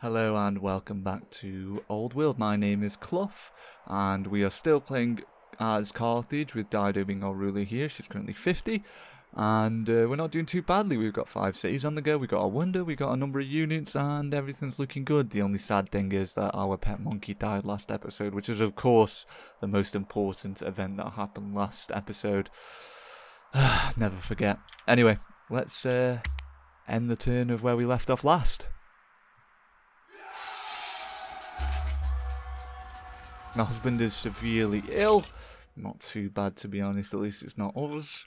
Hello and welcome back to Old World. My name is Cluff and we are still playing as Carthage with Dido being our ruler here. She's currently 50 and we're not doing too badly. We've got 5 cities on the go, we got our wonder, we got a number of units and everything's looking good. The only sad thing is that our pet monkey died last episode, which is of course the most important event that happened last episode. Never forget. Anyway, let's end the turn of where we left off last. My husband is severely ill. Not too bad, to be honest. At least it's not us.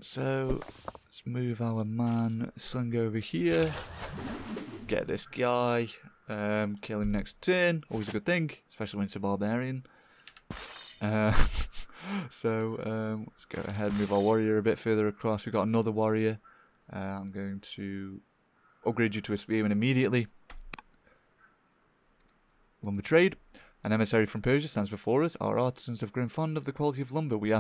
So let's move our man Sling over here. Get this guy. Kill him next turn. Always a good thing, especially when it's a barbarian. So let's go ahead and move our warrior a bit further across. We've got another warrior. I'm going to upgrade you to a spearman immediately. Lumber trade. An emissary from Persia stands before us. Our artisans have grown fond of the quality of lumber. We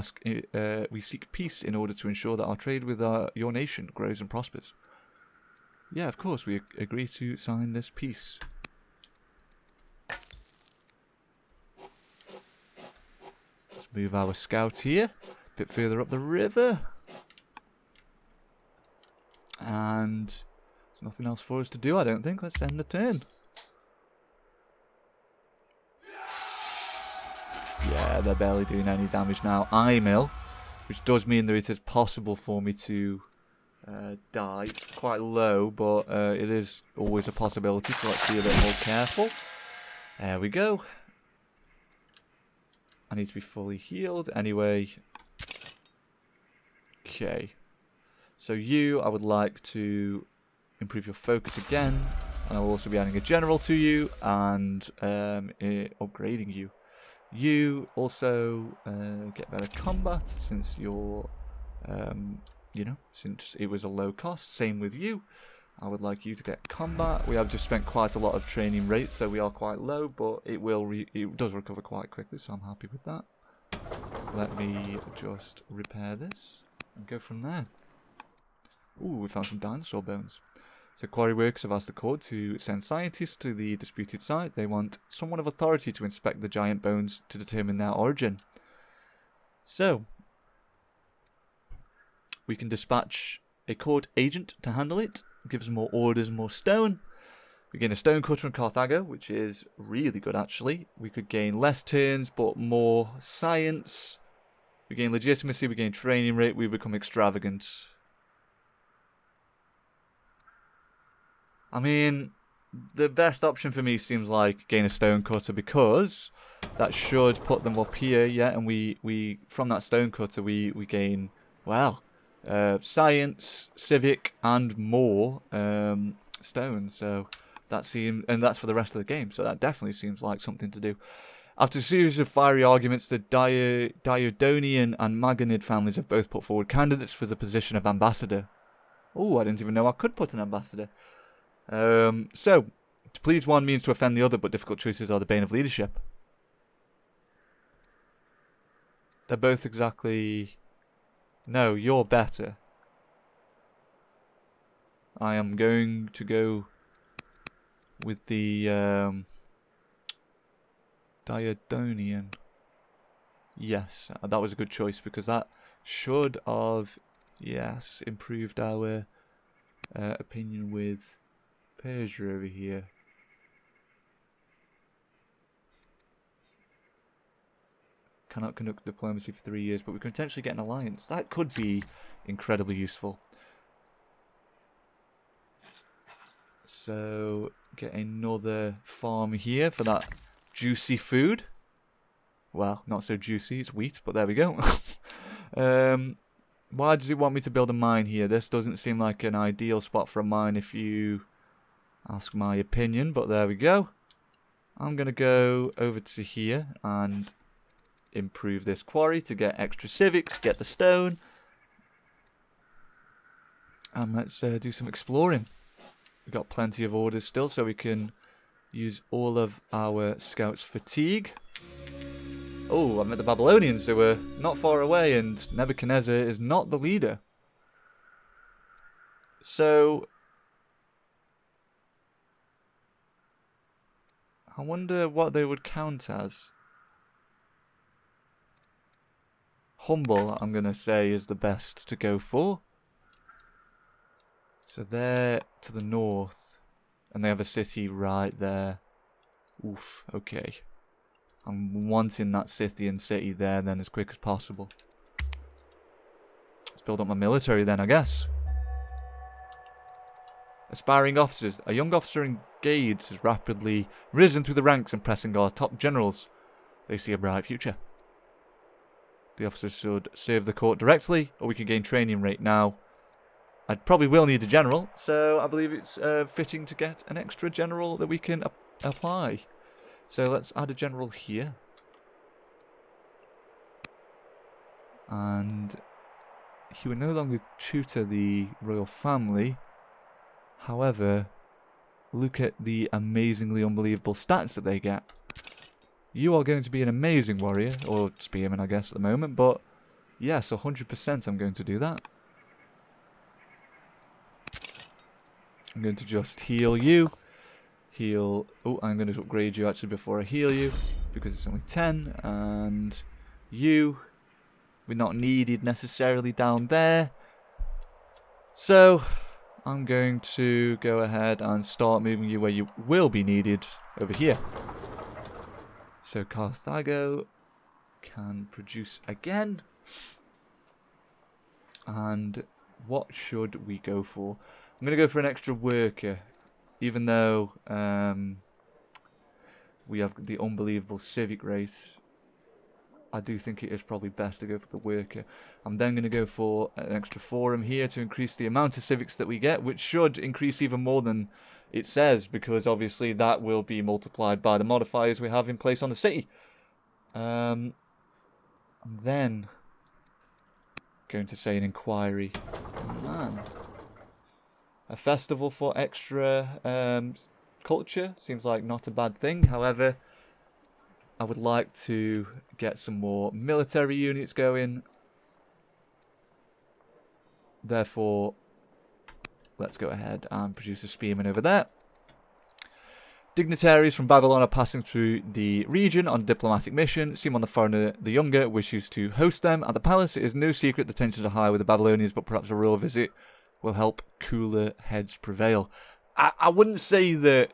seek peace in order to ensure that our trade with your nation grows and prospers. Yeah, of course, we agree to sign this peace. Let's move our scout here, a bit further up the river. And there's nothing else for us to do, I don't think. Let's end the turn. Yeah, they're barely doing any damage now. I mill, which does mean that it is possible for me to die. It's quite low, but it is always a possibility, so let's be a bit more careful. There we go. I need to be fully healed anyway. Okay. So I would like to improve your focus again, and I will also be adding a general to you and upgrading you. You also get better combat since you're, since it was a low cost. Same with you. I would like you to get combat. We have just spent quite a lot of training rates, so we are quite low, but it does recover quite quickly, so I'm happy with that. Let me just repair this and go from there. Ooh, we found some dinosaur bones. So quarry workers have asked the court to send scientists to the disputed site. They want someone of authority to inspect the giant bones to determine their origin. So, we can dispatch a court agent to handle it. Gives us more orders, more stone. We gain a stone cutter in Carthago, which is really good actually. We could gain less turns, but more science. We gain legitimacy, we gain training rate, we become extravagant. I mean, the best option for me seems like gain a stone cutter because that should put them up here, yeah, and we from that stone cutter we gain, well, science, civic, and more stones, so that seems, and that's for the rest of the game, so that definitely seems like something to do. After a series of fiery arguments, the Diodonian and Maganid families have both put forward candidates for the position of ambassador. Oh, I didn't even know I could put an ambassador. So, to please one means to offend the other, but difficult choices are the bane of leadership. They're both exactly... No, you're better. I am going to go with the Diodonian. Yes, that was a good choice because that should have, yes, improved our opinion with Persia over here. Cannot conduct diplomacy for 3 years, but we can potentially get an alliance. That could be incredibly useful. So, get another farm here for that juicy food. Well, not so juicy, it's wheat, but there we go. Why does it want me to build a mine here? This doesn't seem like an ideal spot for a mine if you ask my opinion, but there we go. I'm going to go over to here and improve this quarry to get extra civics, get the stone. And let's do some exploring. We've got plenty of orders still, so we can use all of our scouts' fatigue. Oh, I've met the Babylonians who were not far away, and Nebuchadnezzar is not the leader. So, I wonder what they would count as. Humble, I'm going to say, is the best to go for. So they're to the north. And they have a city right there. Oof, okay. I'm wanting that Scythian city there then as quick as possible. Let's build up my military then, I guess. Aspiring officers. A young officer engaged has rapidly risen through the ranks, impressing our top generals. They see a bright future. The officers should serve the court directly, or we can gain training rate now. I probably will need a general, so I believe it's fitting to get an extra general that we can apply. So let's add a general here. And he will no longer tutor the royal family. However, look at the amazingly unbelievable stats that they get. You are going to be an amazing warrior, or spearman I guess at the moment, but yes, 100% I'm going to do that. I'm going to just heal you. Heal. Oh, I'm going to upgrade you actually before I heal you, because it's only 10. And you, we're not needed necessarily down there. So I'm going to go ahead and start moving you where you will be needed over here. So Carthago can produce again. And what should we go for? I'm going to go for an extra worker. Even though we have the unbelievable civic rate, I do think it is probably best to go for the worker. I'm then going to go for an extra forum here to increase the amount of civics that we get, which should increase even more than it says, because obviously that will be multiplied by the modifiers we have in place on the city. And then going to say an inquiry. Man. A festival for extra culture seems like not a bad thing. However, I would like to get some more military units going. Therefore, let's go ahead and produce a spearman over there. Dignitaries from Babylon are passing through the region on a diplomatic mission. Simon the Foreigner the Younger wishes to host them at the palace. It is no secret the tensions are high with the Babylonians, but perhaps a royal visit will help cooler heads prevail. I wouldn't say that,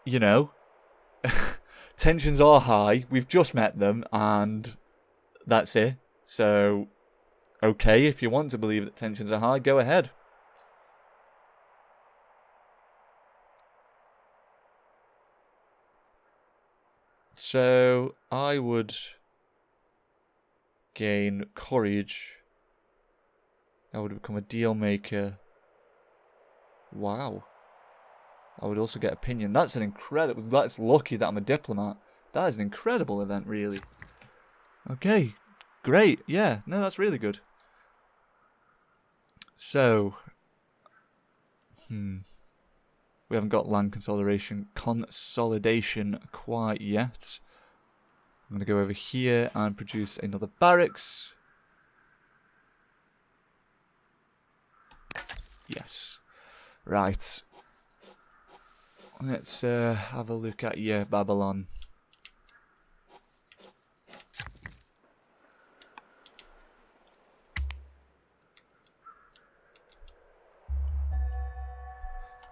you know, tensions are high. We've just met them, and that's it. So, okay, if you want to believe that tensions are high, go ahead. So, I would gain courage. I would become a deal maker. Wow. I would also get opinion. That's an incredible... That's lucky that I'm a diplomat. That is an incredible event, really. Okay. Great. Yeah. No, that's really good. So. We haven't got land consolidation quite yet. I'm going to go over here and produce another barracks. Yes. Right. Let's have a look at your Babylon.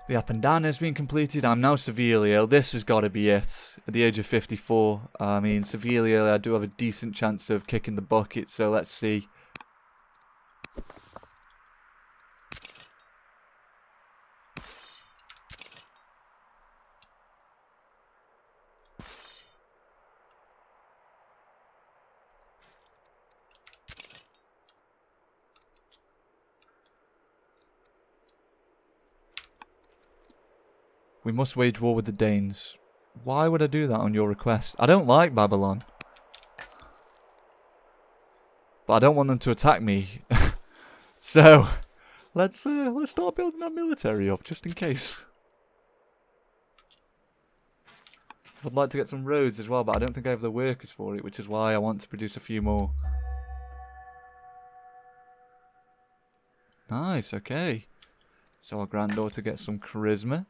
The up and down has been completed. I'm now severely ill. This has got to be it. At the age of 54. I mean, severely ill. I do have a decent chance of kicking the bucket, so let's see. We must wage war with the Danes. Why would I do that on your request? I don't like Babylon. But I don't want them to attack me. So, let's start building our military up, just in case. I'd like to get some roads as well, but I don't think I have the workers for it, which is why I want to produce a few more. Nice, okay. So our granddaughter gets some charisma.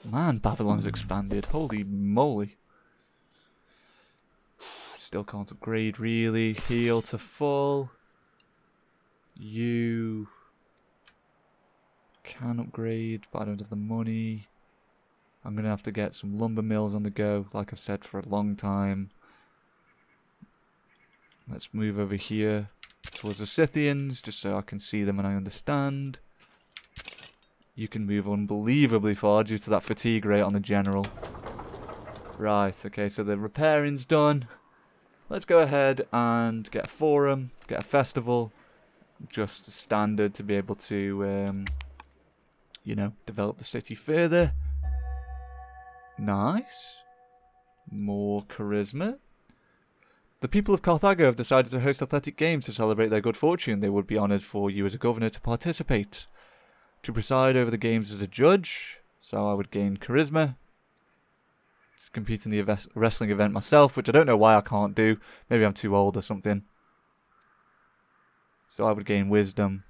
Man, Babylon's expanded. Holy moly. Still can't upgrade, really. Heal to full. You can upgrade, but I don't have the money. I'm going to have to get some lumber mills on the go, like I've said for a long time. Let's move over here towards the Scythians, just so I can see them and I understand. You can move unbelievably far due to that fatigue rate on the general. Right, okay, so the repairing's done. Let's go ahead and get a forum, get a festival. Just standard to be able to, you know, develop the city further. Nice. More charisma. The people of Carthago have decided to host athletic games to celebrate their good fortune. They would be honoured for you as a governor to participate. To preside over the games as a judge, so I would gain charisma. To compete in the wrestling event myself, which I don't know why I can't do. Maybe I'm too old or something. So I would gain wisdom,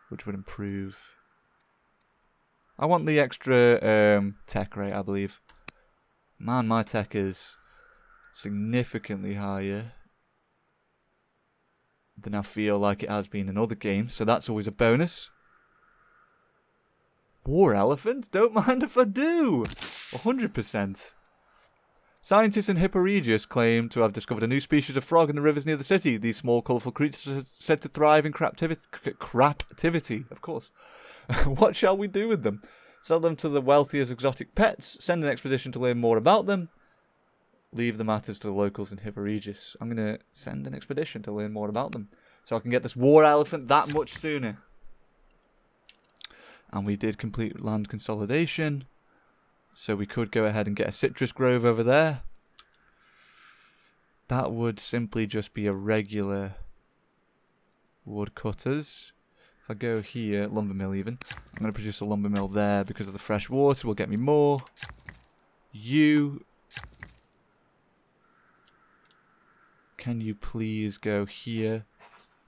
which would improve. I want the extra tech rate, I believe. Man, my tech is significantly higher than I feel like it has been in other games, so that's always a bonus. War elephant? Don't mind if I do. 100%. Scientists in Hipporegius claim to have discovered a new species of frog in the rivers near the city. These small, colourful creatures are said to thrive in craptivity, of course. What shall we do with them? Sell them to the wealthy as exotic pets? Send an expedition to learn more about them? Leave the matters to the locals in Hipporegius. I'm going to send an expedition to learn more about them, so I can get this war elephant that much sooner. And we did complete land consolidation. So we could go ahead and get a citrus grove over there. That would simply just be a regular woodcutters. If I go here, lumber mill even. I'm going to produce a lumber mill there because of the fresh water will get me more. You. Can you please go here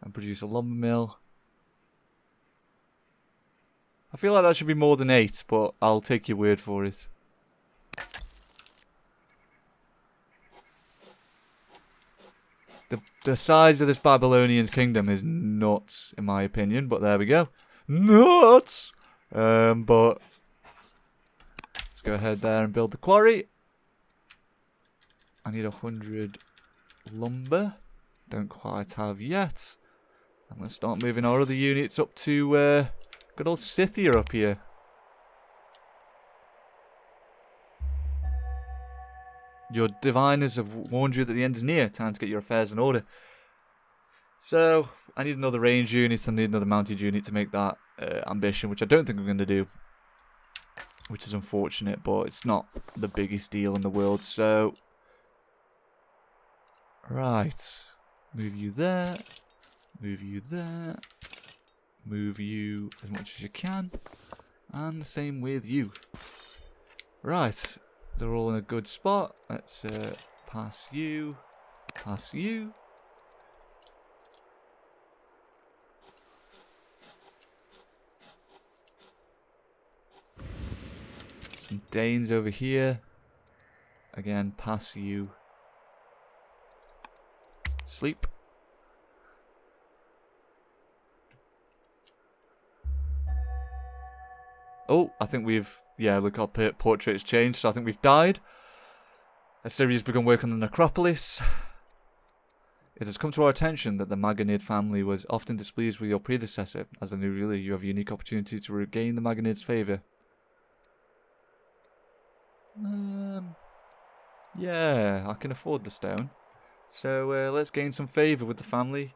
and produce a lumber mill? I feel like that should be more than 8, but I'll take your word for it. The size of this Babylonian kingdom is nuts, in my opinion, but there we go. Nuts! But let's go ahead there and build the quarry. I need 100 lumber. Don't quite have yet. And let's start moving our other units up to good old Scythia up here. Your diviners have warned you that the end is near. Time to get your affairs in order. So, I need another range unit. I need another mounted unit to make that ambition, which I don't think I'm going to do. Which is unfortunate, but it's not the biggest deal in the world. So, right. Move you there. Move you there. Move you as much as you can. And the same with you. Right. They're all in a good spot. Let's pass you. Pass you. Some Danes over here. Again, pass you. Sleep. Oh, I think we've... Yeah, look, our portrait's changed, so I think we've died. Assyria's begun work on the necropolis. It has come to our attention that the Maganid family was often displeased with your predecessor. As the new ruler, you have a unique opportunity to regain the Maganid's favour. Yeah, I can afford the stone. So let's gain some favour with the family.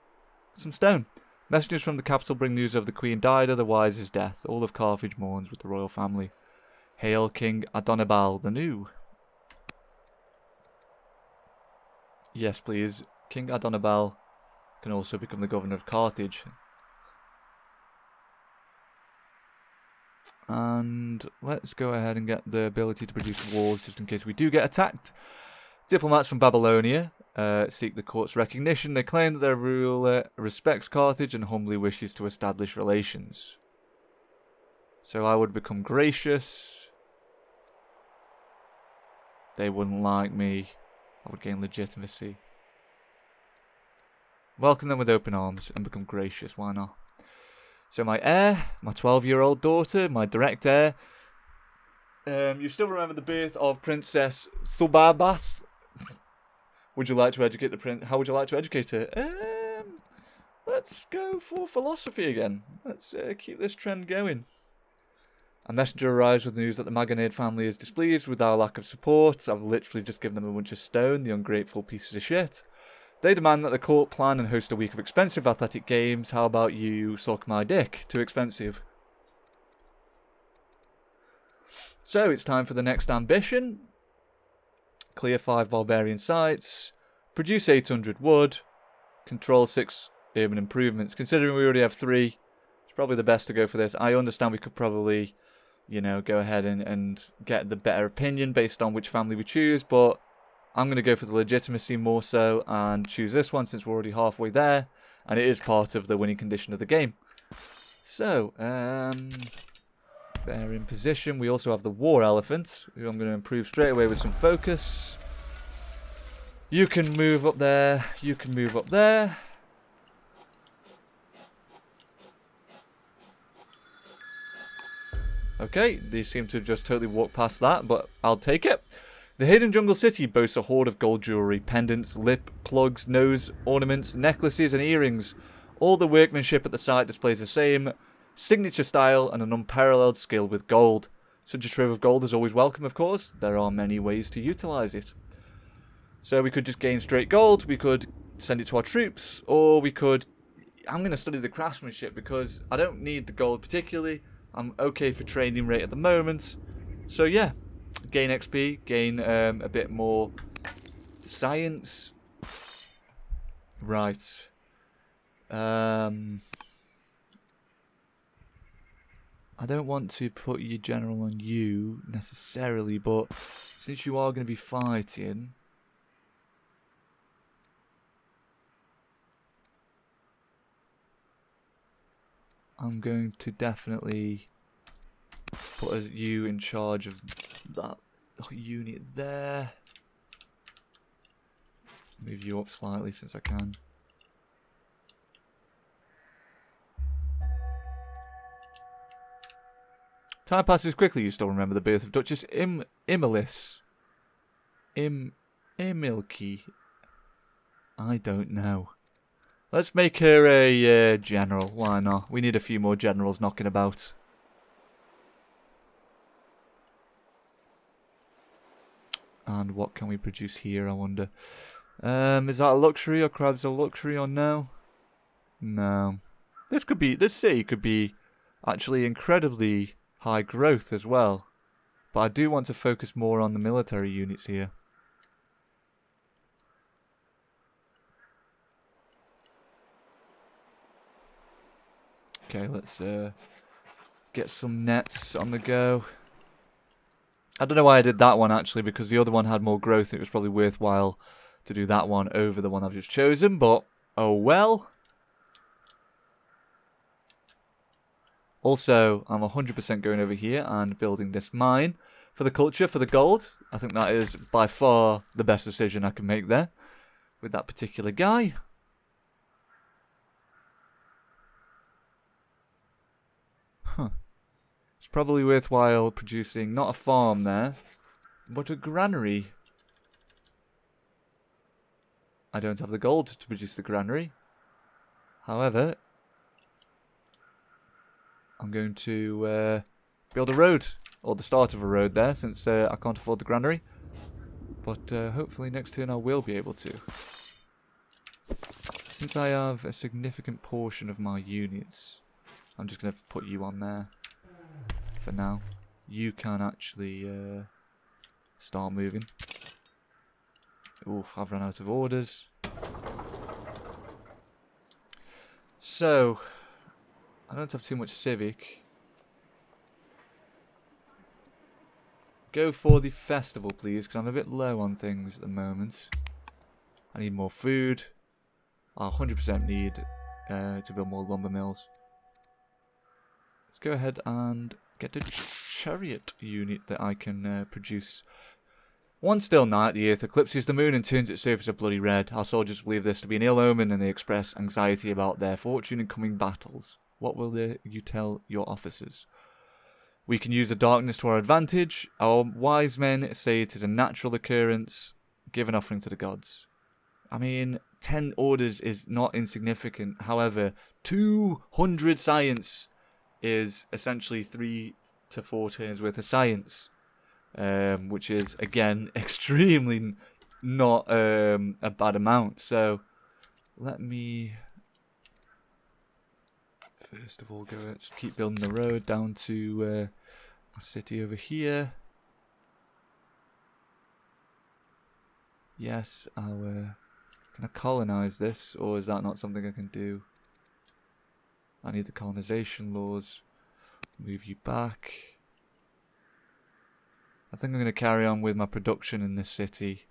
Some stone. Messengers from the capital bring news of the Queen died, otherwise his death. All of Carthage mourns with the royal family. Hail King Adonabal the New. Yes, please. King Adonabal can also become the governor of Carthage. And let's go ahead and get the ability to produce walls just in case we do get attacked. Diplomats from Babylonia seek the court's recognition. They claim that their ruler respects Carthage and humbly wishes to establish relations. So I would become gracious. They wouldn't like me. I would gain legitimacy. Welcome them with open arms and become gracious. Why not? So my heir, my 12-year-old daughter, my direct heir. You still remember the birth of Princess Thubabath? Would you like to educate the prince? How would you like to educate her? Let's go for philosophy again. Let's keep this trend going. A messenger arrives with news that the Maganade family is displeased with our lack of support. I've literally just given them a bunch of stone, the ungrateful pieces of shit. They demand that the court plan and host a week of expensive athletic games. How about you suck my dick? Too expensive. So it's time for the next ambition. Clear 5 barbarian sites. Produce 800 wood. Control 6 urban improvements. Considering we already have 3, it's probably the best to go for this. I understand we could probably, you know, go ahead and get the better opinion based on which family we choose, but I'm going to go for the legitimacy more so and choose this one since we're already halfway there, and it is part of the winning condition of the game. So, they're in position. We also have the war elephant, who I'm going to improve straight away with some focus. You can move up there. You can move up there. Okay, they seem to have just totally walked past that, but I'll take it. The hidden jungle city boasts a hoard of gold jewelry, pendants, lip plugs, nose ornaments, necklaces and earrings. All the workmanship at the site displays the same signature style and an unparalleled skill with gold. Such a trove of gold is always welcome, of course. There are many ways to utilize it. So we could just gain straight gold, we could send it to our troops, or we could... I'm going to study the craftsmanship because I don't need the gold particularly. I'm okay for training rate at the moment. So yeah, gain XP, gain a bit more science. Right. I don't want to put your general on you necessarily, but since you are going to be fighting, I'm going to definitely put you in charge of that unit there. Move you up slightly since I can. Time passes quickly. You still remember the birth of Duchess Imilis. Imilky. I don't know. Let's make her a general. Why not? We need a few more generals knocking about. And what can we produce here, I wonder? Is that a luxury, or crabs a luxury, or no? No. This city could be actually incredibly high growth as well. But I do want to focus more on the military units here. Okay, let's get some nets on the go. I don't know why I did that one actually, because the other one had more growth and it was probably worthwhile to do that one over the one I've just chosen, but oh well. Also, I'm 100% going over here and building this mine for the culture, for the gold. I think that is by far the best decision I can make there with that particular guy. Huh. It's probably worthwhile producing not a farm there, but a granary. I don't have the gold to produce the granary. However, I'm going to build a road, or the start of a road there, since I can't afford the granary. But hopefully next turn I will be able to. Since I have a significant portion of my units, I'm just going to put you on there for now. You can actually start moving. Oof, I've run out of orders. So, I don't have too much civic. Go for the festival, please, because I'm a bit low on things at the moment. I need more food. I 100% need to build more lumber mills. Let's go ahead and get a chariot unit that I can produce. One still night, the earth eclipses the moon and turns its surface a bloody red. Our soldiers believe this to be an ill omen, and they express anxiety about their fortune in coming battles. What will you tell your officers? We can use the darkness to our advantage. Our wise men say it is a natural occurrence. Give an offering to the gods. I mean, 10 orders is not insignificant. However, 200 science is essentially 3 to 4 turns worth of science. Which is, again, extremely not a bad amount. So, let me, first of all, let's keep building the road down to a city over here. Yes, can I colonize this, or is that not something I can do? I need the colonization laws. Move you back. I think I'm going to carry on with my production in this city.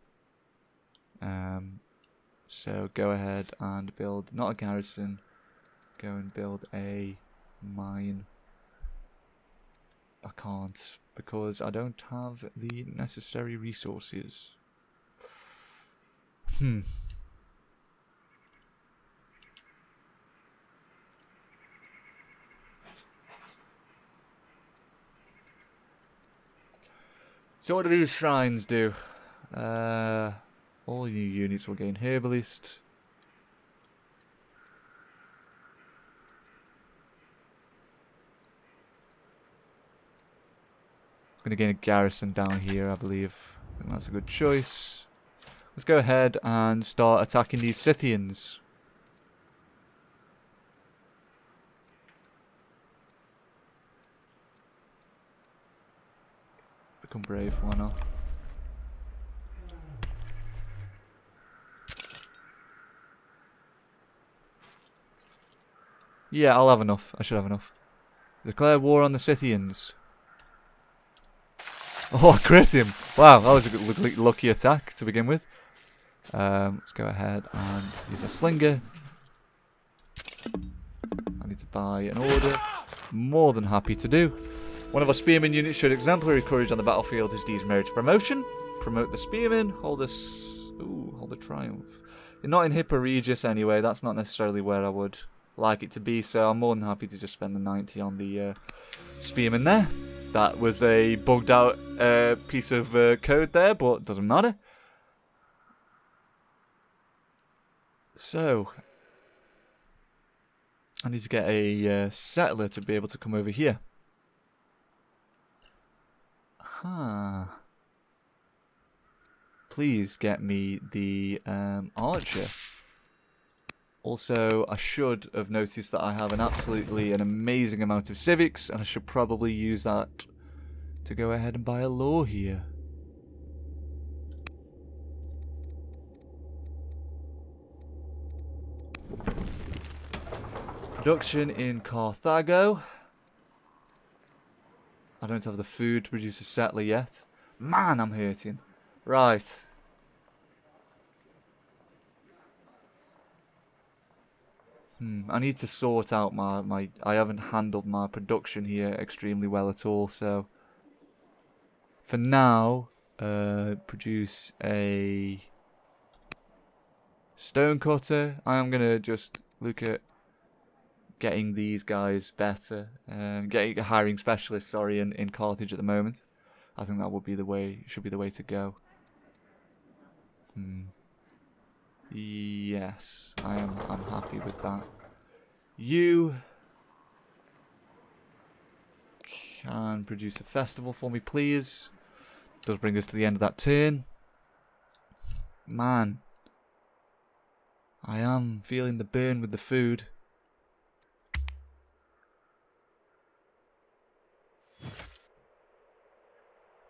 So go ahead and build, not a garrison, go and build a mine. I can't, because I don't have the necessary resources. So what do these shrines do? All new units will gain Herbalist. I'm going to gain a garrison down here, I believe. I think that's a good choice. Let's go ahead and start attacking these Scythians. Become brave, why not? Yeah, I'll have enough. I should have enough. Declare war on the Scythians. Oh, I crit him! Wow, that was a good, lucky attack to begin with. Let's go ahead and use a slinger. I need to buy an order. More than happy to do. One of our spearmen units showed exemplary courage on the battlefield. His deeds merit promotion. Promote the spearmen. Hold a triumph. You're not in Hippo Regis anyway. That's not necessarily where I would like it to be. So I'm more than happy to just spend the 90 on the spearmen there. That was a bugged out piece of code there, but it doesn't matter. So, I need to get a settler to be able to come over here. Please get me the archer. Also, I should have noticed that I have an amazing amount of civics, and I should probably use that to go ahead and buy a law here. Production in Carthago. I don't have the food to produce a settler yet. Man, I'm hurting. Right. I need to sort out my I haven't handled my production here extremely well at all, so for now, produce a stonecutter. I am gonna just look at getting these guys better, hiring specialists, sorry, in Carthage at the moment. I think that would be the way, should be the way to go. Yes, I'm happy with that. You can produce a festival for me, please. Does bring us to the end of that turn. Man, I am feeling the burn with the food.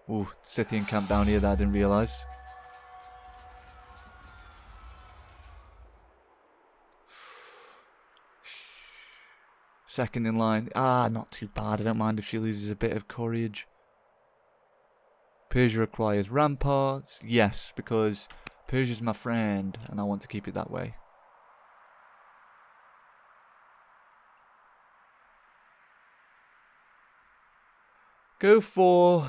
Ooh, Scythian camp down here that I didn't realise. Second in line. Ah, not too bad. I don't mind if she loses a bit of courage. Persia requires ramparts. Yes, because Persia's my friend, and I want to keep it that way. Go for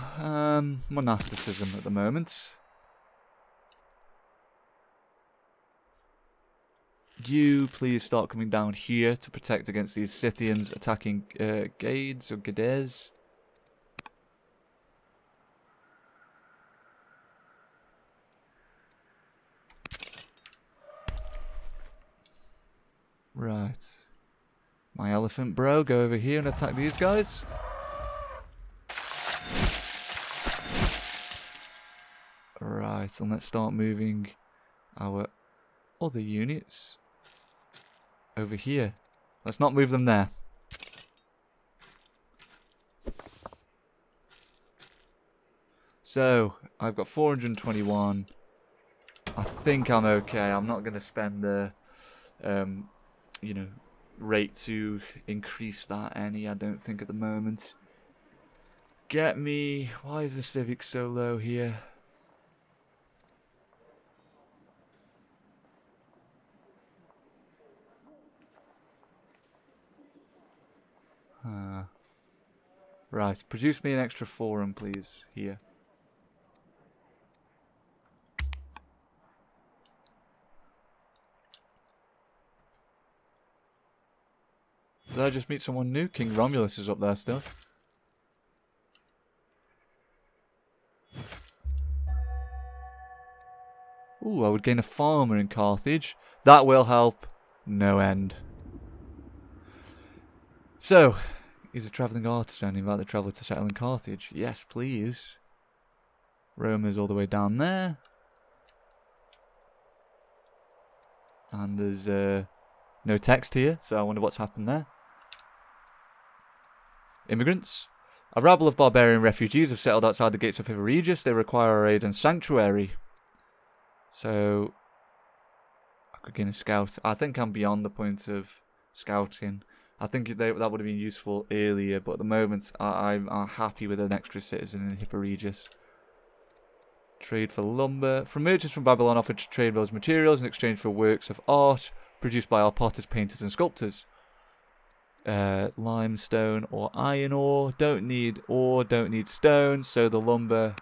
monasticism at the moment. You please start coming down here to protect against these Scythians attacking Gades or Gades. Right. My elephant bro, go over here and attack these guys. Right, and let's start moving our other units over here. Let's not move them there. So, I've got 421. I think I'm okay. I'm not going to spend the, you know, rate to increase that any, I don't think at the moment. Get me... Why is the Civic so low here? Right, produce me an extra forum, please, here. Did I just meet someone new? King Romulus is up there still. Ooh, I would gain a farmer in Carthage. That will help no end. So, is a travelling artisan invite the traveller to settle in Carthage? Yes, please. Rome is all the way down there. And there's no text here, so I wonder what's happened there. Immigrants. A rabble of barbarian refugees have settled outside the gates of Regis. They require our aid and sanctuary. So, I could gain a scout. I think I'm beyond the point of scouting. I think that would have been useful earlier, but at the moment I'm happy with an extra citizen in Regis. Trade for lumber. From merchants from Babylon offered to trade those materials in exchange for works of art produced by our potters, painters and sculptors. Limestone or iron ore. Don't need ore, don't need stone, so the lumber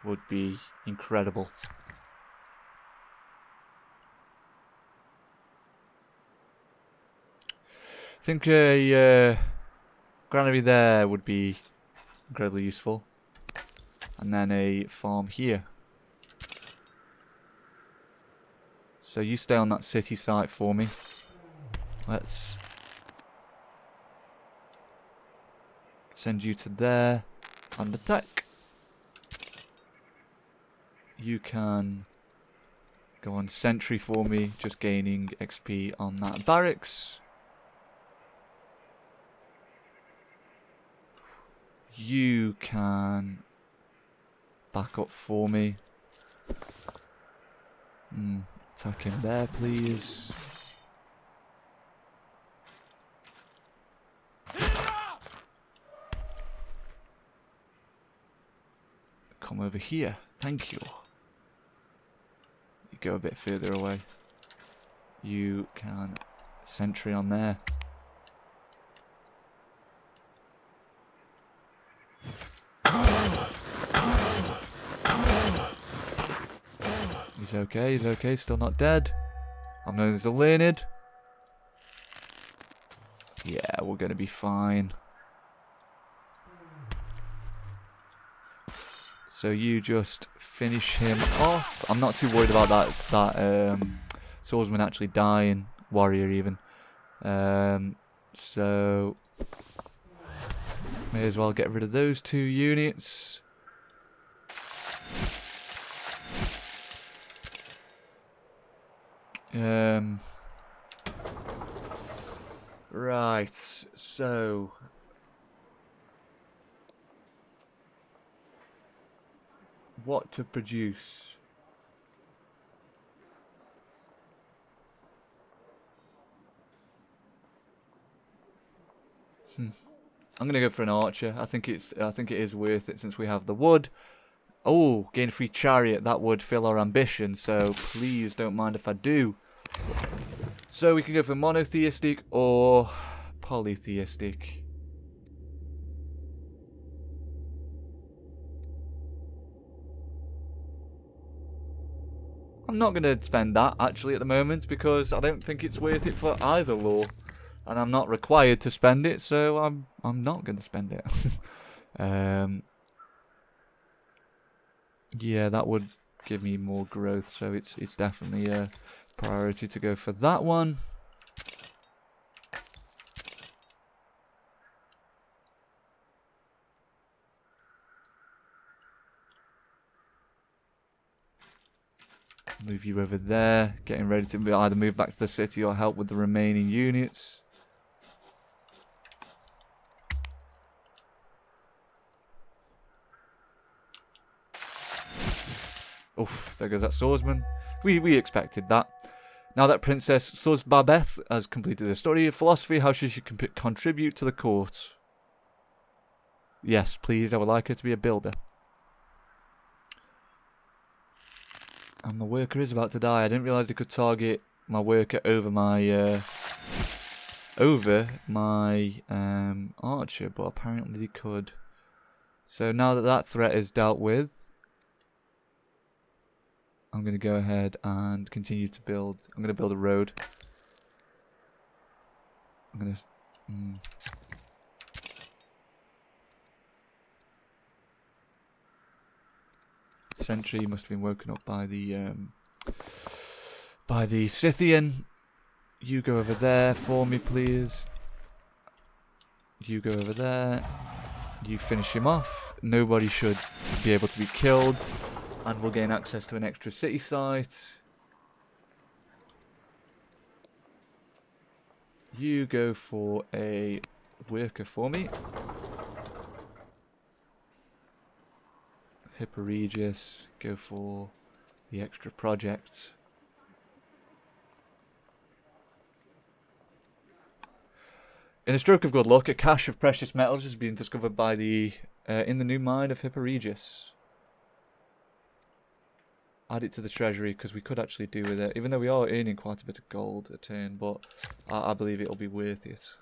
would be incredible. I think a granary there would be incredibly useful. And then a farm here. So you stay on that city site for me. Let's send you to there and attack. You can go on sentry for me, just gaining XP on that barracks. You can back up for me. Attack him there, please. Come over here. Thank you. You go a bit further away. You can sentry on there. He's okay, still not dead. I'm known as a Leonid. Yeah, we're gonna be fine. So you just finish him off. I'm not too worried about that swordsman actually dying, warrior even. So may as well get rid of those 2 units. Right, so what to produce? I'm gonna go for an archer. I think it is worth it since we have the wood. Oh, gain a free chariot. That would fill our ambition, so please don't mind if I do. So we can go for monotheistic or polytheistic. I'm not going to spend that actually at the moment because I don't think it's worth it for either law, and I'm not required to spend it, so I'm not going to spend it. Yeah, that would give me more growth, so it's definitely a priority to go for that one. Move you over there, getting ready to either move back to the city or help with the remaining units. Oof, there goes that swordsman. We expected that. Now that Princess Suzbabeth has completed her study of philosophy, how should she contribute to the court? Yes, please, I would like her to be a builder. And my worker is about to die. I didn't realise they could target my worker over my archer, but apparently they could. So now that that threat is dealt with, I'm going to go ahead and continue to build. I'm going to build a road. I'm going to... Sentry must have been woken up by the Scythian. You go over there for me, please. You go over there. You finish him off. Nobody should be able to be killed. And we'll gain access to an extra city site. You go for a worker for me. Hipporegis, go for the extra project. In a stroke of good luck, a cache of precious metals has been discovered by the in the new mine of Hipporegis. Add it to the treasury because we could actually do with it, even though we are earning quite a bit of gold a turn, but I believe it'll be worth it.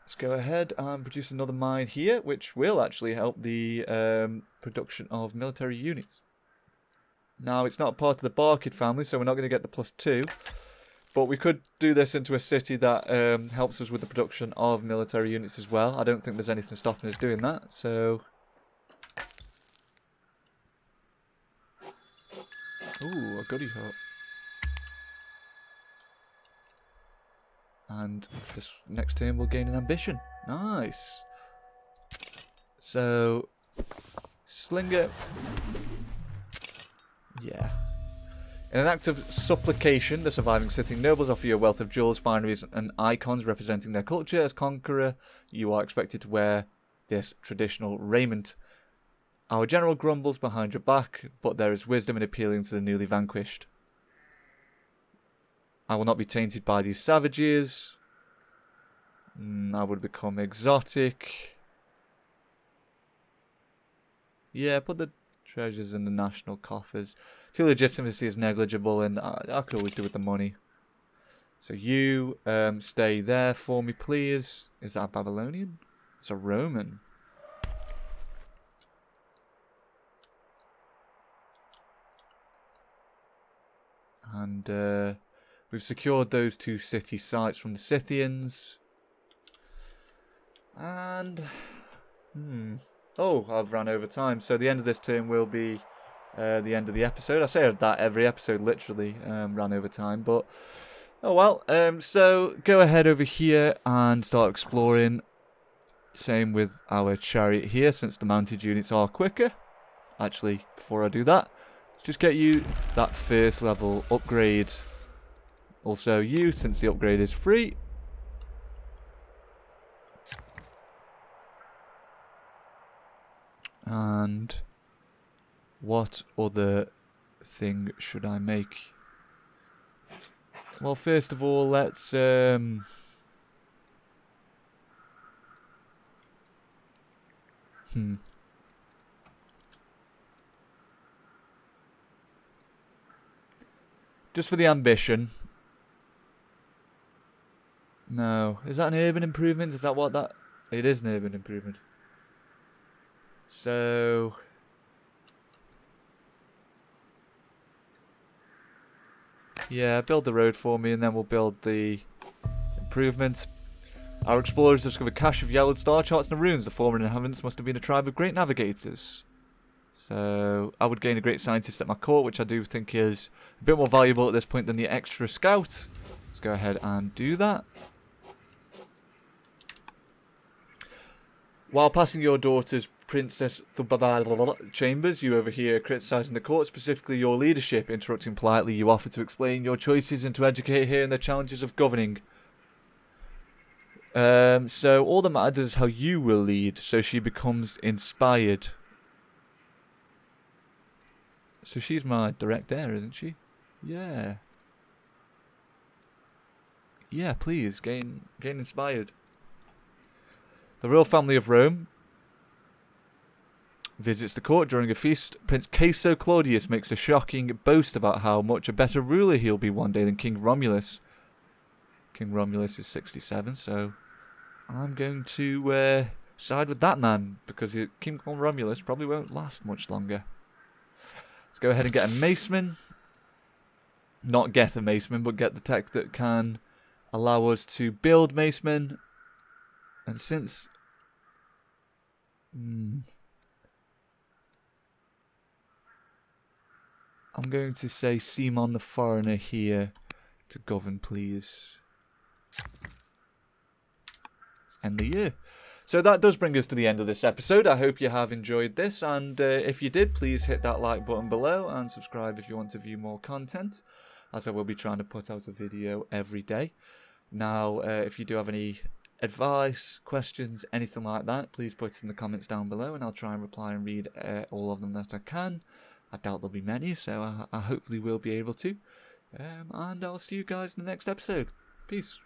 Let's go ahead and produce another mine here, which will actually help the production of military units. Now, it's not part of the Barkid family, so we're not going to get the +2. But we could do this into a city that helps us with the production of military units as well. I don't think there's anything stopping us doing that, so... Ooh, a goodie hut. And this next turn we'll gain an ambition. Nice. So, Slinger. Yeah. In an act of supplication, the surviving Scythian nobles offer you a wealth of jewels, fineries, and icons representing their culture. As conqueror, you are expected to wear this traditional raiment. Our general grumbles behind your back, but there is wisdom in appealing to the newly vanquished. I will not be tainted by these savages. I would become exotic. Yeah, put the treasures in the national coffers. Feel legitimacy is negligible, and I could always do with the money. So you stay there for me, please. Is that a Babylonian? It's a Roman. And we've secured those 2 city sites from the Scythians. And... Oh, I've ran over time. So the end of this turn will be the end of the episode. I say that every episode literally ran over time. But, oh well. So go ahead over here and start exploring. Same with our chariot here, since the mounted units are quicker. Actually, before I do that, let's just get you that first level upgrade. Also you, since the upgrade is free. And what other thing should I make? Well, first of all, let's just for the ambition. No, is that an urban improvement? Is that what that? It is an urban improvement. So Yeah, build the road for me and then we'll build the improvement. Our explorers discovered cache of yellowed star charts and runes. The former inhabitants must have been a tribe of great navigators. So I would gain a great scientist at my court, which I do think is a bit more valuable at this point than the extra scout. Let's go ahead and do that. While passing your daughter's Princess chambers, you overhear criticising the court, specifically your leadership. Interrupting politely, you offer to explain your choices and to educate her in the challenges of governing. So all that matters is how you will lead, so she becomes inspired. So she's my direct heir, isn't she? Yeah. Yeah, please, gain inspired. The royal family of Rome visits the court during a feast. Prince Caeso Claudius makes a shocking boast about how much a better ruler he'll be one day than King Romulus. King Romulus is 67, so I'm going to side with that man, because King Romulus probably won't last much longer. Let's go ahead and get a maceman. Not get a maceman, but get the tech that can allow us to build macemen. And since... I'm going to say Simon the Foreigner here to govern, please. Let's end the year. So that does bring us to the end of this episode. I hope you have enjoyed this, and if you did, please hit that like button below and subscribe if you want to view more content, as I will be trying to put out a video every day. Now, if you do have any advice, questions, anything like that, please put it in the comments down below and I'll try and reply and read all of them that I can. I doubt there'll be many, so I hopefully will be able to. And I'll see you guys in the next episode. Peace.